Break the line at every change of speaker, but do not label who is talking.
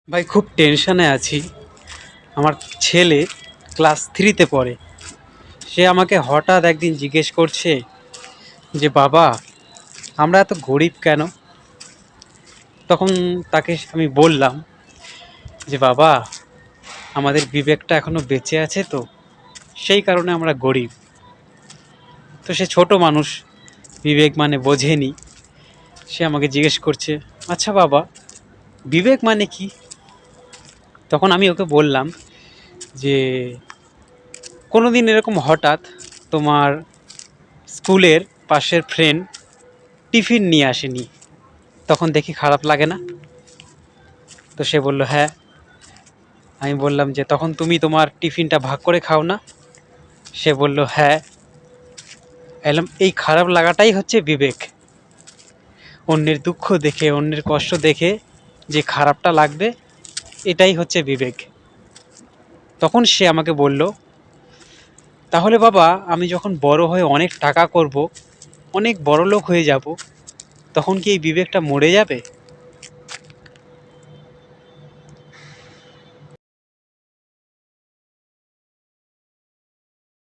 ভাই খুব টেনশনে আছি। আমার ছেলে ক্লাস 3-তে পড়ে। সে আমাকে হঠাৎ একদিন জিজ্ঞেস করছে যে বাবা, আমরা এত গরিব কেন? তখন তাকে আমি বললাম যে বাবা, আমাদের বিবেকটা এখনো বেঁচে আছে, তো সেই কারণে আমরা গরিব। তো সে ছোট মানুষ, বিবেক মানে বোঝেনি। সে আমাকে জিজ্ঞেস করছে, আচ্ছা বাবা, বিবেক মানে কি? তখন আমি ওকে বললাম যে কোনো দিন এরকম হঠাৎ তোমার স্কুলের পাশের ফ্রেন্ড টিফিন নিয়ে আসেনি, তখন দেখি খারাপ লাগে না? তো সে বলল হ্যাঁ। আমি বললাম যে তখন তুমি তোমার টিফিনটা ভাগ করে খাও না? সে বলল হ্যাঁ। এলাম, এই খারাপ লাগাটাই হচ্ছে বিবেক। অন্যের দুঃখ দেখে, অন্যের কষ্ট দেখে যে খারাপটা লাগবে, এটাই হচ্ছে বিবেক। তখন সে আমাকে বলল, তাহলে বাবা, আমি যখন বড় হয়ে অনেক টাকা করব, অনেক বড় লোক হয়ে যাব, তখন কি এই বিবেকটা মরে যাবে?